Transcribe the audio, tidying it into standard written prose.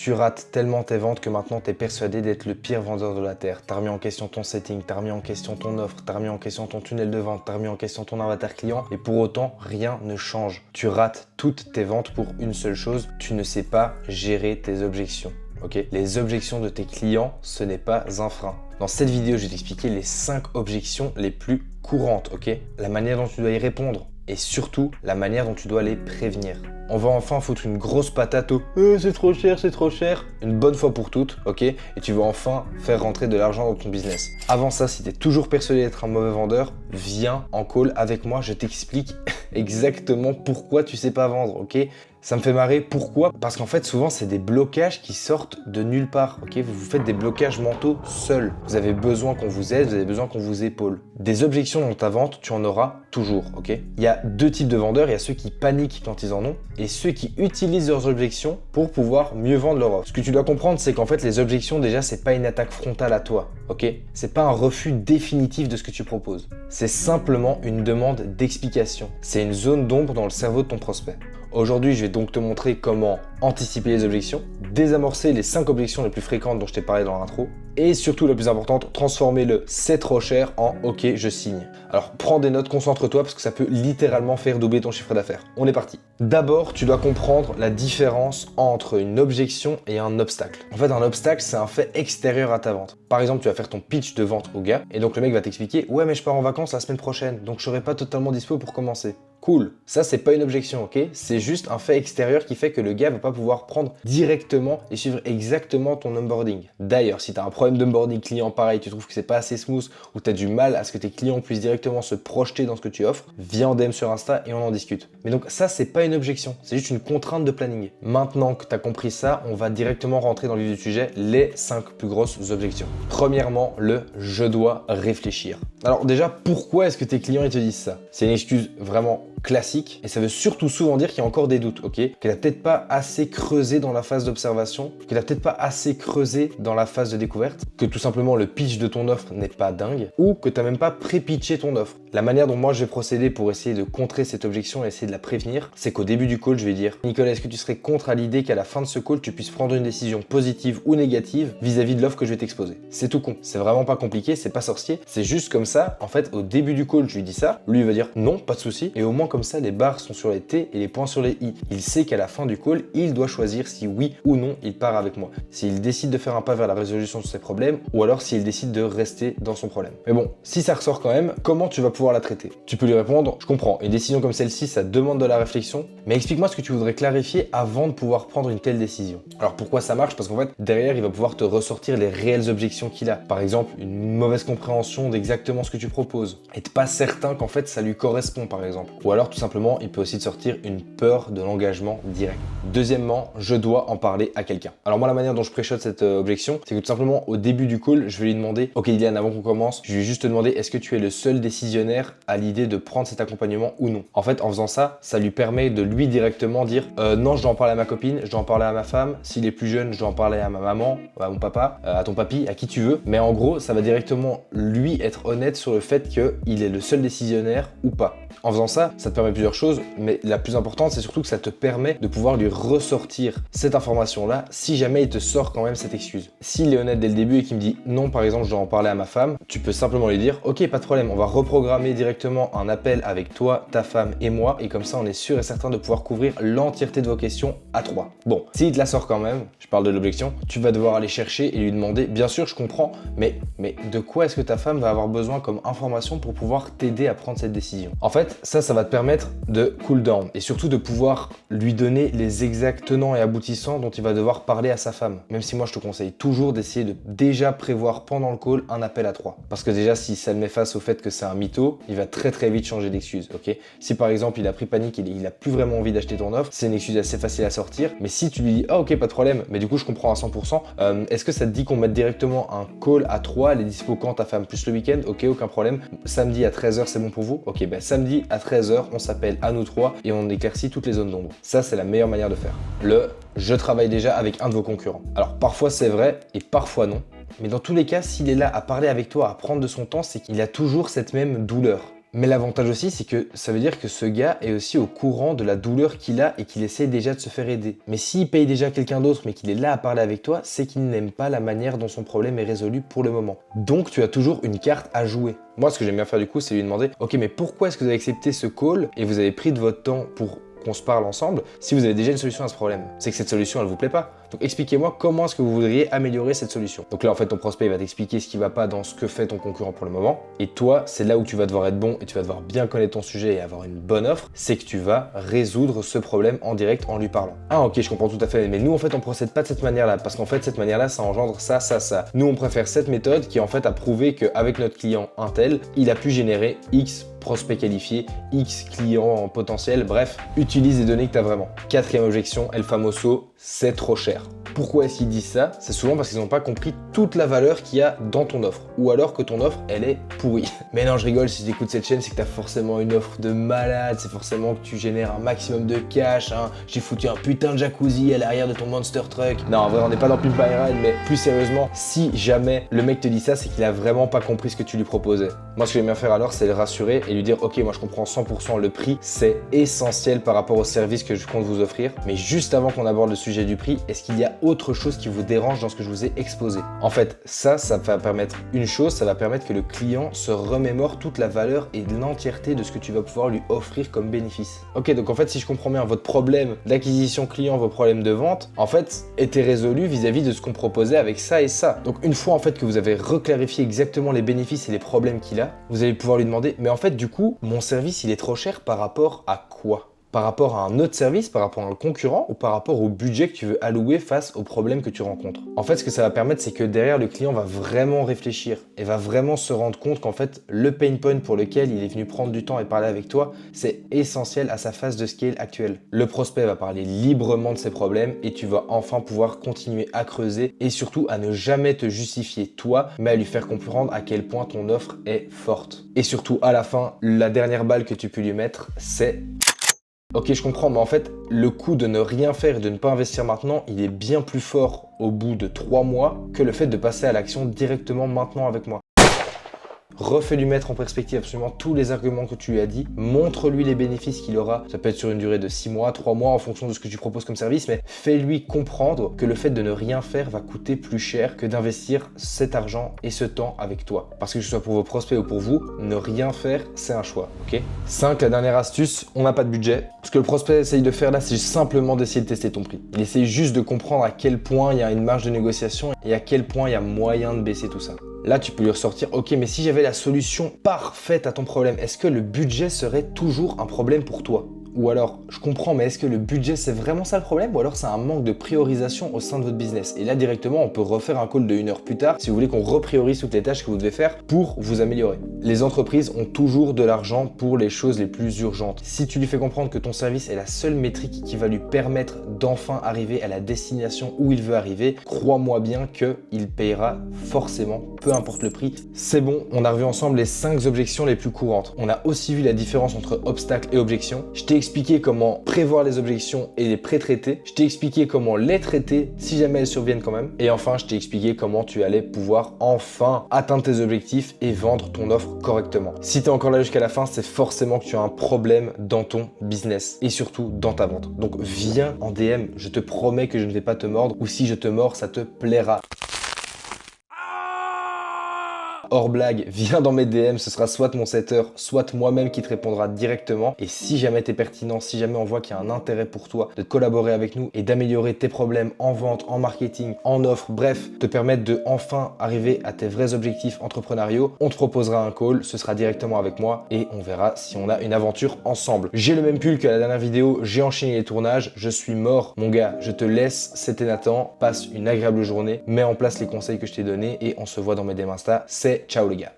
tu rates tellement tes ventes que maintenant tu es persuadé d'être le pire vendeur de la Terre. Tu as remis en question ton setting, tu as remis en question ton offre, tu as remis en question ton tunnel de vente, tu as remis en question ton avatar client et pour autant, rien ne change. Tu rates toutes tes ventes pour une seule chose, tu ne sais pas gérer tes objections. Okay. Les objections de tes clients, ce n'est pas un frein. Dans cette vidéo, je vais t'expliquer les 5 objections les plus courantes, ok? La manière dont tu dois y répondre et surtout la manière dont tu dois les prévenir. On va enfin foutre une grosse patate au c'est trop cher, une bonne fois pour toutes, ok? Et tu vas enfin faire rentrer de l'argent dans ton business. Avant ça, si tu es toujours persuadé d'être un mauvais vendeur, viens en call avec moi, je t'explique exactement pourquoi tu sais pas vendre, ok? Ça me fait marrer, pourquoi? Parce qu'en fait, souvent, c'est des blocages qui sortent de nulle part, ok? Vous faites des blocages mentaux seuls. Vous avez besoin qu'on vous aide, vous avez besoin qu'on vous épaule. Des objections dans ta vente, tu en auras toujours, ok? Il y a 2 types de vendeurs, il y a ceux qui paniquent quand ils en ont et ceux qui utilisent leurs objections pour pouvoir mieux vendre leur offre. Ce que tu dois comprendre, c'est qu'en fait, les objections, déjà, c'est pas une attaque frontale à toi, ok? C'est pas un refus définitif de ce que tu proposes. C'est simplement une demande d'explication. C'est une zone d'ombre dans le cerveau de ton prospect. Aujourd'hui, je vais donc te montrer comment anticiper les objections, désamorcer les 5 objections les plus fréquentes dont je t'ai parlé dans l'intro, et surtout la plus importante, transformer le c'est trop cher en ok, je signe. Alors prends des notes, concentre-toi parce que ça peut littéralement faire doubler ton chiffre d'affaires. On est parti. D'abord, tu dois comprendre la différence entre une objection et un obstacle. En fait, un obstacle, c'est un fait extérieur à ta vente. Par exemple, tu vas faire ton pitch de vente au gars, et donc le mec va t'expliquer « Ouais, mais je pars en vacances la semaine prochaine, donc je serai pas totalement dispo pour commencer. » Cool. Ça, c'est pas une objection, ok? C'est juste un fait extérieur qui fait que le gars va pas pouvoir prendre directement et suivre exactement ton onboarding. D'ailleurs, si tu as un problème d'onboarding client pareil, tu trouves que c'est pas assez smooth ou tu as du mal à ce que tes clients puissent directement se projeter dans ce que tu offres, viens en DM sur Insta et on en discute. Mais donc ça, c'est pas une objection, c'est juste une contrainte de planning. Maintenant que tu as compris ça, on va directement rentrer dans le vif du sujet, les 5 plus grosses objections. Premièrement, le « je dois réfléchir ». Alors déjà, pourquoi est-ce que tes clients ils te disent ça? C'est une excuse vraiment classique et ça veut surtout souvent dire qu'il y a encore des doutes, ok? Que t'as peut-être pas assez creusé dans la phase d'observation, que t'as peut-être pas assez creusé dans la phase de découverte, que tout simplement le pitch de ton offre n'est pas dingue ou que t'as même pas pré-pitché ton offre. La manière dont moi je vais procéder pour essayer de contrer cette objection et essayer de la prévenir, c'est qu'au début du call, je vais dire Nicolas, est-ce que tu serais contre à l'idée qu'à la fin de ce call, tu puisses prendre une décision positive ou négative vis-à-vis de l'offre que je vais t'exposer? C'est tout con, c'est vraiment pas compliqué, c'est pas sorcier, c'est juste comme ça. En fait, au début du call, je lui dis ça, lui il va dire non, pas de souci, et au moins comme ça, les barres sont sur les T et les points sur les I. Il sait qu'à la fin du call, il doit choisir si oui ou non il part avec moi. S'il décide de faire un pas vers la résolution de ses problèmes ou alors s'il décide de rester dans son problème. Mais bon, si ça ressort quand même, comment tu vas pouvoir la traiter? Tu peux lui répondre, je comprends, une décision comme celle-ci, ça demande de la réflexion, mais explique-moi ce que tu voudrais clarifier avant de pouvoir prendre une telle décision. Alors pourquoi ça marche? Parce qu'en fait, derrière, il va pouvoir te ressortir les réelles objections qu'il a. Par exemple, une mauvaise compréhension d'exactement ce que tu proposes. Être pas certain qu'en fait ça lui correspond par exemple. Ou alors tout simplement, il peut aussi te sortir une peur de l'engagement direct. Deuxièmement, je dois en parler à quelqu'un. Alors moi, la manière dont je préchote cette objection, c'est que tout simplement au début du call, je vais lui demander, ok Iliane, avant qu'on commence, je vais juste te demander, est-ce que tu es le seul décisionnaire à l'idée de prendre cet accompagnement ou non? En fait, en faisant ça, ça lui permet de lui directement dire, non, je dois en parler à ma copine, je dois en parler à ma femme, s'il est plus jeune, je dois en parler à ma maman, à mon papa, à ton papy, à qui tu veux. Mais en gros, ça va directement lui être honnête sur le fait qu'il est le seul décisionnaire ou pas. En faisant ça, ça te permet plusieurs choses, mais la plus importante, c'est surtout que ça te permet de pouvoir lui ressortir cette information-là si jamais il te sort quand même cette excuse. S'il est honnête dès le début et qu'il me dit non, par exemple, je dois en parler à ma femme, tu peux simplement lui dire ok, pas de problème, on va reprogrammer directement un appel avec toi, ta femme et moi, et comme ça, on est sûr et certain de pouvoir couvrir l'entièreté de vos questions à 3. Bon, s'il te la sort quand même, je parle de l'objection, tu vas devoir aller chercher et lui demander, bien sûr, je comprends, mais de quoi est-ce que ta femme va avoir besoin comme information pour pouvoir t'aider à prendre cette décision? En fait, ça va te permettre de cool down et surtout de pouvoir lui donner les exacts tenants et aboutissants dont il va devoir parler à sa femme. Même si moi, je te conseille toujours d'essayer de déjà prévoir pendant le call un appel à 3. Parce que déjà, si ça le met face au fait que c'est un mytho, il va très très vite changer d'excuse, ok? Si par exemple, il a pris panique et il a plus vraiment envie d'acheter ton offre, c'est une excuse assez facile à sortir. Mais si tu lui dis, ah ok, pas de problème, mais du coup, je comprends à 100%, est-ce que ça te dit qu'on mette directement un call à 3, les dispo quand ta femme plus le week-end? Ok, aucun problème. Samedi à 13h, c'est bon pour vous? Ok, ben samedi à 13h, on s'appelle à nous 3 et on éclaircit toutes les zones d'ombre. Ça, c'est la meilleure manière de faire. Je travaille déjà avec un de vos concurrents. Alors parfois c'est vrai et parfois non. Mais dans tous les cas, s'il est là à parler avec toi, à prendre de son temps, c'est qu'il a toujours cette même douleur. Mais l'avantage aussi, c'est que ça veut dire que ce gars est aussi au courant de la douleur qu'il a et qu'il essaie déjà de se faire aider. Mais s'il paye déjà quelqu'un d'autre mais qu'il est là à parler avec toi, c'est qu'il n'aime pas la manière dont son problème est résolu pour le moment. Donc tu as toujours une carte à jouer. Moi, ce que j'aime bien faire du coup, c'est lui demander « Ok, mais pourquoi est-ce que vous avez accepté ce call et vous avez pris de votre temps pour qu'on se parle ensemble si vous avez déjà une solution à ce problème? C'est que cette solution, elle vous plaît pas. Donc expliquez-moi comment est-ce que vous voudriez améliorer cette solution. » Donc là, en fait, ton prospect il va t'expliquer ce qui va pas dans ce que fait ton concurrent pour le moment. Et toi, c'est là où tu vas devoir être bon et tu vas devoir bien connaître ton sujet et avoir une bonne offre. C'est que tu vas résoudre ce problème en direct en lui parlant. Ah ok, je comprends tout à fait. Mais nous, en fait, on procède pas de cette manière-là parce qu'en fait, cette manière-là, ça engendre ça, ça, ça. Nous, on préfère cette méthode qui, en fait, a prouvé qu'avec notre client Intel, il a pu générer X prospects qualifiés, X clients potentiels, bref, utilise les données que tu as vraiment. Quatrième objection, El Famoso, c'est trop cher. Pourquoi est-ce qu'ils disent ça? C'est souvent parce qu'ils n'ont pas compris toute la valeur qu'il y a dans ton offre. Ou alors que ton offre, elle est pourrie. Mais non, je rigole, si tu écoutes cette chaîne, c'est que tu as forcément une offre de malade, c'est forcément que tu génères un maximum de cash, hein. J'ai foutu un putain de jacuzzi à l'arrière de ton monster truck. Non, en vrai, on n'est pas dans Pimp My Ride, mais plus sérieusement, si jamais le mec te dit ça, c'est qu'il a vraiment pas compris ce que tu lui proposais. Moi, ce que j'aime bien faire alors, c'est le rassurer et lui dire, ok, moi je comprends 100% le prix, c'est essentiel par rapport au service que je compte vous offrir. Mais juste avant qu'on aborde le sujet du prix, est-ce qu'il y a autre chose qui vous dérange dans ce que je vous ai exposé? En fait, ça va permettre une chose, ça va permettre que le client se remémore toute la valeur et l'entièreté de ce que tu vas pouvoir lui offrir comme bénéfice. Ok, donc en fait, si je comprends bien, votre problème d'acquisition client, vos problèmes de vente, en fait, étaient résolus vis-à-vis de ce qu'on proposait avec ça et ça. Donc une fois en fait que vous avez reclarifié exactement les bénéfices et les problèmes qu'il a, vous allez pouvoir lui demander, mais en fait, du coup, mon service, il est trop cher par rapport à quoi? Par rapport à un autre service, par rapport à un concurrent ou par rapport au budget que tu veux allouer face aux problèmes que tu rencontres. En fait, ce que ça va permettre, c'est que derrière, le client va vraiment réfléchir et va vraiment se rendre compte qu'en fait, le pain point pour lequel il est venu prendre du temps et parler avec toi, c'est essentiel à sa phase de scale actuelle. Le prospect va parler librement de ses problèmes et tu vas enfin pouvoir continuer à creuser et surtout à ne jamais te justifier toi, mais à lui faire comprendre à quel point ton offre est forte. Et surtout, à la fin, la dernière balle que tu peux lui mettre, c'est... Ok, je comprends, mais en fait, le coût de ne rien faire et de ne pas investir maintenant, il est bien plus fort au bout de 3 mois que le fait de passer à l'action directement maintenant avec moi. Refais-lui mettre en perspective absolument tous les arguments que tu lui as dit, montre-lui les bénéfices qu'il aura, ça peut être sur une durée de 6 mois, 3 mois en fonction de ce que tu proposes comme service, mais fais-lui comprendre que le fait de ne rien faire va coûter plus cher que d'investir cet argent et ce temps avec toi. Parce que ce soit pour vos prospects ou pour vous, ne rien faire, c'est un choix, ok? 5, la dernière astuce, on n'a pas de budget. Ce que le prospect essaye de faire là, c'est simplement d'essayer de tester ton prix. Il essaye juste de comprendre à quel point il y a une marge de négociation et à quel point il y a moyen de baisser tout ça. Là, tu peux lui ressortir, ok, mais si j'avais la solution parfaite à ton problème, est-ce que le budget serait toujours un problème pour toi? Ou alors, je comprends, mais est-ce que le budget, c'est vraiment ça le problème? Ou alors, c'est un manque de priorisation au sein de votre business? Et là, directement, on peut refaire un call de 1 heure plus tard si vous voulez qu'on repriorise toutes les tâches que vous devez faire pour vous améliorer. Les entreprises ont toujours de l'argent pour les choses les plus urgentes. Si tu lui fais comprendre que ton service est la seule métrique qui va lui permettre d'enfin arriver à la destination où il veut arriver, crois-moi bien qu'il payera forcément, peu importe le prix. C'est bon, on a revu ensemble les 5 objections les plus courantes. On a aussi vu la différence entre obstacles et objections. Je t'ai expliqué comment prévoir les objections et les pré-traiter. Je t'ai expliqué comment les traiter si jamais elles surviennent quand même. Et enfin, je t'ai expliqué comment tu allais pouvoir enfin atteindre tes objectifs et vendre ton offre correctement. Si tu es encore là jusqu'à la fin, c'est forcément que tu as un problème dans ton business et surtout dans ta vente. Donc viens en DM, je te promets que je ne vais pas te mordre ou si je te mords, ça te plaira. Hors blague, viens dans mes DM, ce sera soit mon setter, soit moi-même qui te répondra directement. Et si jamais t'es pertinent, si jamais on voit qu'il y a un intérêt pour toi de collaborer avec nous et d'améliorer tes problèmes en vente, en marketing, en offre, bref, te permettre de enfin arriver à tes vrais objectifs entrepreneuriaux, on te proposera un call, ce sera directement avec moi et on verra si on a une aventure ensemble. J'ai le même pull que la dernière vidéo, j'ai enchaîné les tournages, je suis mort. Mon gars, je te laisse, c'était Nathan, passe une agréable journée, mets en place les conseils que je t'ai donnés et on se voit dans mes DM Insta. Ciao les gars.